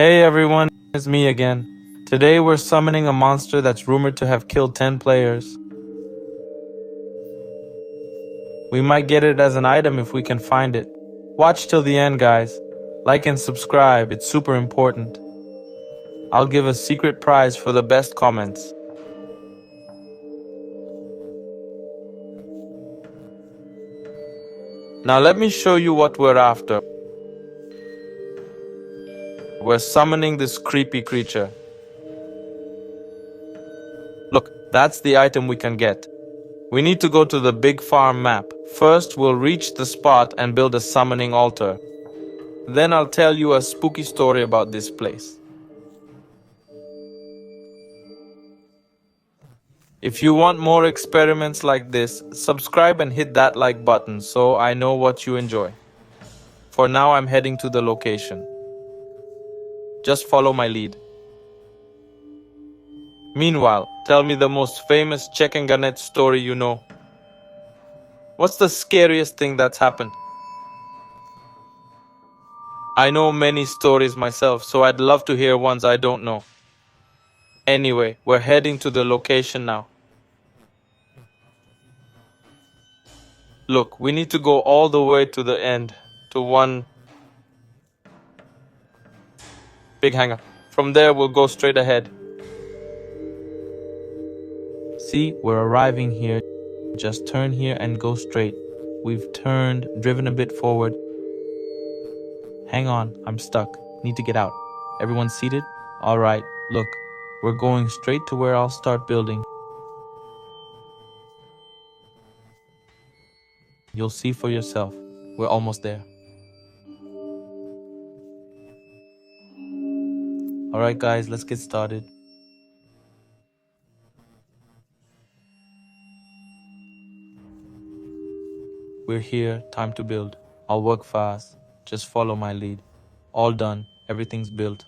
Hey everyone, it's me again. Today we're summoning a monster that's rumored to have killed 10 players. We might get it as an item if we can find it. Watch till the end, guys. Like and subscribe, it's super important. I'll give a secret prize for the best comments. Now let me show you what we're after. We're summoning this creepy creature. Look, that's the item we can get. We need to go to the big farm map. First, we'll reach the spot and build a summoning altar. Then I'll tell you a spooky story about this place. If you want more experiments like this, subscribe and hit that like button so I know what you enjoy. For now, I'm heading to the location. Just follow my lead. Meanwhile, tell me the most famous chicken gunnet story you know. What's the scariest thing that's happened? I know many stories myself, so I'd love to hear ones I don't know. Anyway, we're heading to the location now. Look, we need to go all the way to the end, to one big hangar. From there, we'll go straight ahead. See, we're arriving here. Just turn here and go straight. We've turned, driven a bit forward. Hang on, I'm stuck. Need to get out. Everyone seated? Alright, look. We're going straight to where I'll start building. You'll see for yourself. We're almost there. Alright guys, let's get started. We're here, time to build. I'll work fast. Just follow my lead. All done. Everything's built.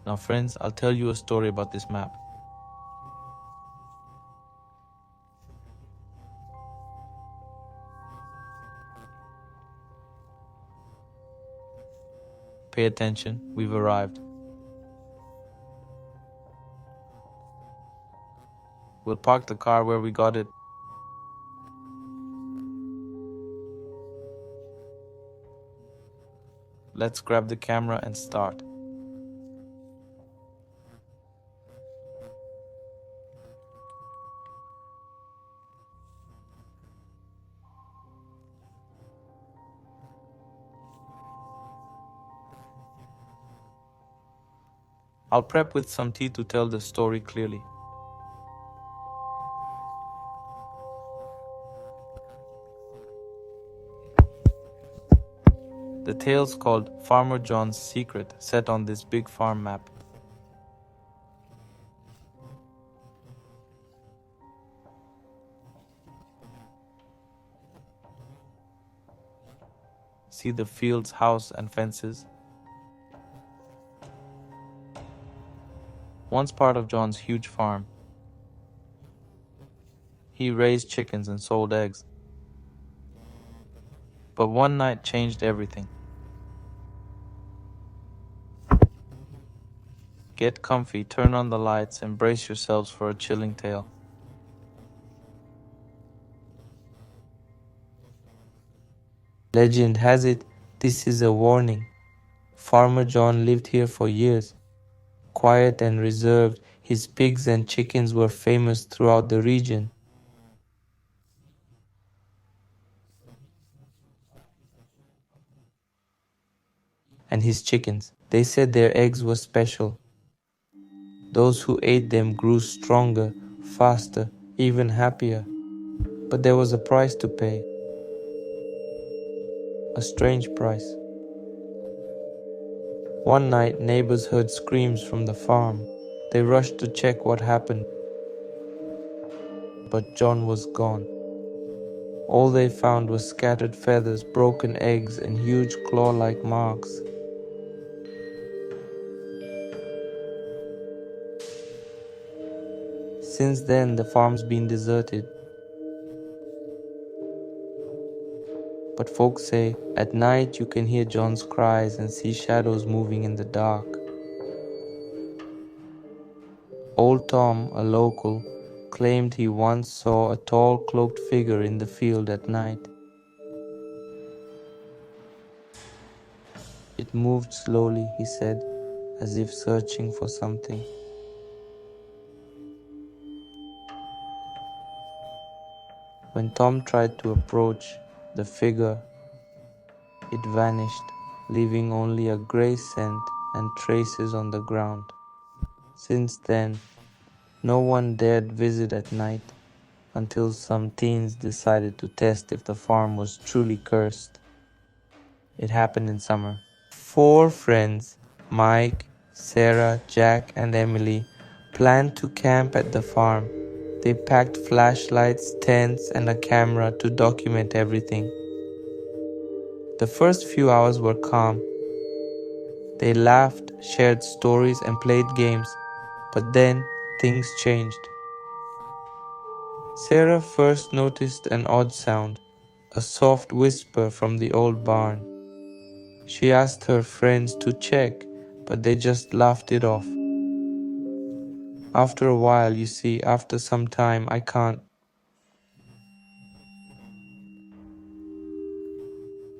Now friends, I'll tell you a story about this map. Pay attention, we've arrived. We'll park the car where we got it. Let's grab the camera and start. I'll prep with some tea to tell the story clearly. The tale's called Farmer John's Secret, set on this big farm map. See the fields, house, and fences? Once part of John's huge farm. He raised chickens and sold eggs. But one night changed everything. Get comfy, turn on the lights, and brace yourselves for a chilling tale. Legend has it, This is a warning. Farmer John lived here for years, quiet and reserved. His pigs and chickens were famous throughout the region. And his chickens, they said their eggs were special. Those who ate them grew stronger, faster, even happier. But there was a price to pay, a strange price. One night, neighbors heard screams from the farm. They rushed to check what happened, but John was gone. All they found was scattered feathers, broken eggs, and huge claw-like marks. Since then, the farm's been deserted. But folks say, at night you can hear John's cries and see shadows moving in the dark. Old Tom, a local, claimed he once saw a tall cloaked figure in the field at night. It moved slowly, he said, as if searching for something. When Tom tried to approach the figure, it vanished, leaving only a grey scent and traces on the ground. Since then, no one dared visit at night until some teens decided to test if the farm was truly cursed. It happened in summer. 4 friends, Mike, Sarah, Jack, and Emily, planned to camp at the farm. They packed flashlights, tents, and a camera to document everything. The first few hours were calm. They laughed, shared stories, and played games. But then, things changed. Sarah first noticed an odd sound, a soft whisper from the old barn. She asked her friends to check, but they just laughed it off. After a while, you see, after some time, I can't.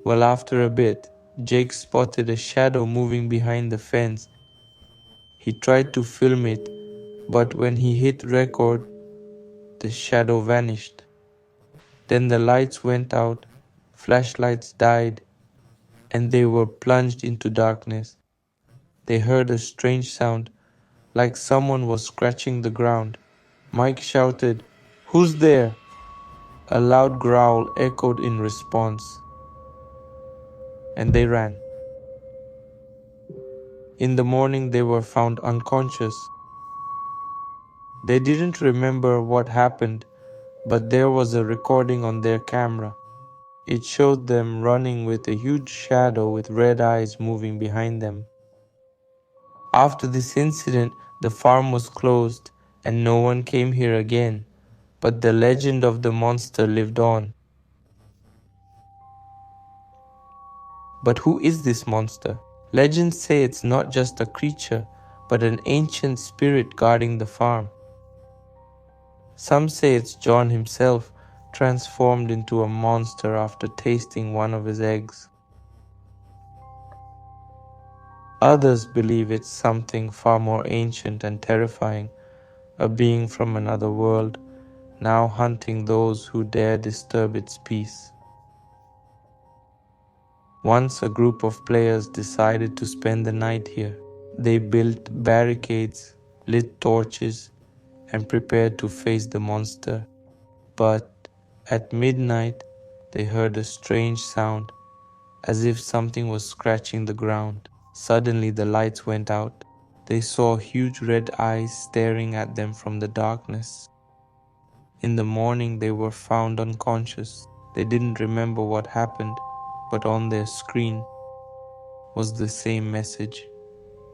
Well, after a bit, Jake spotted a shadow moving behind the fence. He tried to film it, but when he hit record, the shadow vanished. Then the lights went out, flashlights died, and they were plunged into darkness. They heard a strange sound, like someone was scratching the ground. Mike shouted, "Who's there?" A loud growl echoed in response, and they ran. In the morning, they were found unconscious. They didn't remember what happened, but there was a recording on their camera. It showed them running with a huge shadow with red eyes moving behind them. After this incident, the farm was closed and no one came here again, but the legend of the monster lived on. But who is this monster? Legends say it's not just a creature, but an ancient spirit guarding the farm. Some say it's John himself, transformed into a monster after tasting one of his eggs. Others believe it's something far more ancient and terrifying, a being from another world, now hunting those who dare disturb its peace. Once a group of players decided to spend the night here. They built barricades, lit torches, and prepared to face the monster. But at midnight, they heard a strange sound, as if something was scratching the ground. Suddenly the lights went out. They saw huge red eyes staring at them from the darkness. In the morning they were found unconscious. They didn't remember what happened, but on their screen was the same message: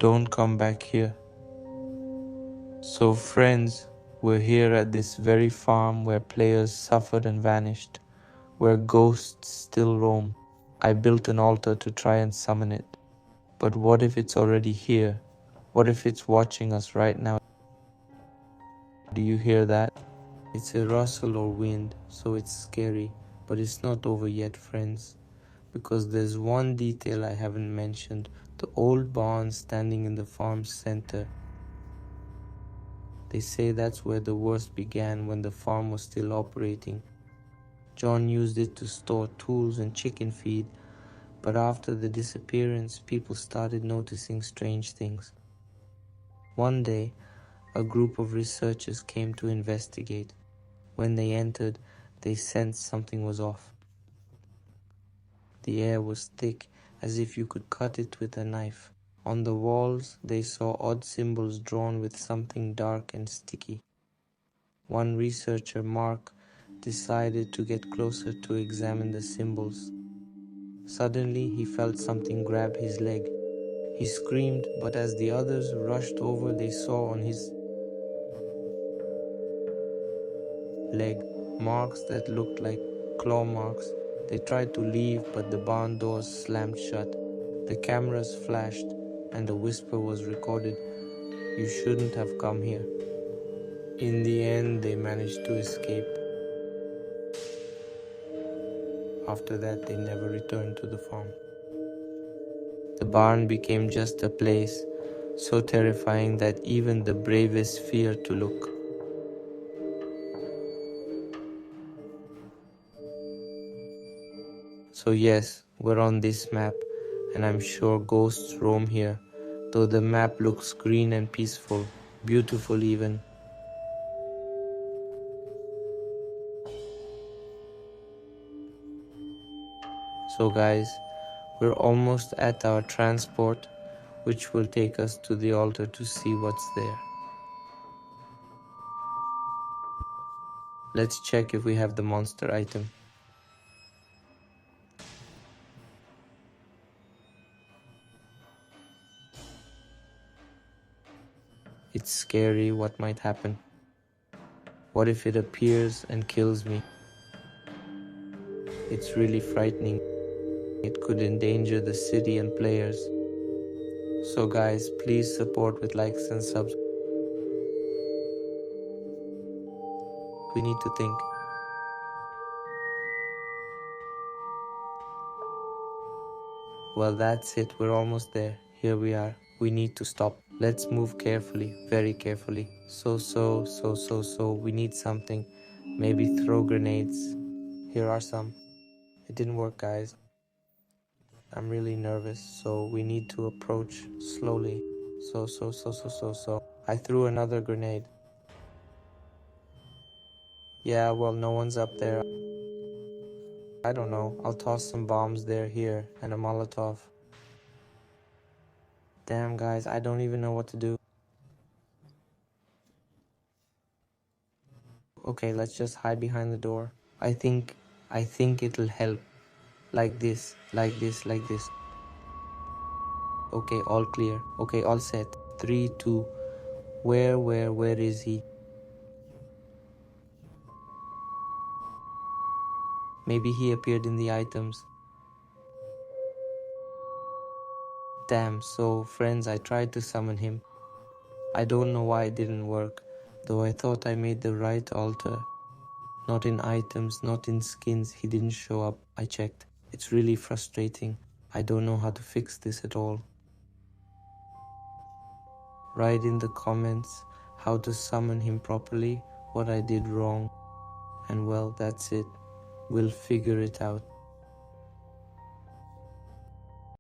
"Don't come back here." So friends, we're here at this very farm where players suffered and vanished, where ghosts still roam. I built an altar to try and summon it. But what if it's already here? What if it's watching us right now? Do you hear that? It's a rustle or wind, so it's scary, but it's not over yet, friends. because there's one detail I haven't mentioned: the old barn standing in the farm's center. They say that's where the worst began, when the farm was still operating. John used it to store tools and chicken feed, but after the disappearance, people started noticing strange things. One day, a group of researchers came to investigate. When they entered, they sensed something was off. The air was thick, as if you could cut it with a knife. On the walls, they saw odd symbols drawn with something dark and sticky. One researcher, Mark, decided to get closer to examine the symbols. Suddenly, he felt something grab his leg. He screamed, but as the others rushed over, they saw on his leg marks that looked like claw marks. They tried to leave, but the barn doors slammed shut. The cameras flashed, and a whisper was recorded: "You shouldn't have come here." In the end, they managed to escape. After that, they never returned to the farm. The barn became just a place so terrifying that even the bravest feared to look. So yes, we're on this map, and I'm sure ghosts roam here, though the map looks green and peaceful, beautiful even. So guys, we're almost at our transport, which will take us to the altar to see what's there. Let's check if we have the monster item. It's scary what might happen. What if it appears and kills me? It's really frightening. It could endanger the city and players. So guys, please support with likes and subs. We need to think. Well, that's it. We're almost there. Here we are. We need to stop. Let's move carefully, very carefully. So, we need something. Maybe throw grenades. Here are some. It didn't work, guys. I'm really nervous, so we need to approach slowly. So. I threw another grenade. Yeah, well, no one's up there. I don't know. I'll toss some bombs there, here, and a Molotov. Damn, guys, I don't even know what to do. Okay, let's just hide behind the door. I think it'll help. Like this. Okay, all clear. Okay, all set. 3, 2. Where is he? Maybe he appeared in the items. Damn, so friends, I tried to summon him. I don't know why it didn't work, though I thought I made the right altar. Not in items, not in skins, he didn't show up. I checked. It's really frustrating. I don't know how to fix this at all. Write in the comments how to summon him properly, what I did wrong, and well, that's it. We'll figure it out.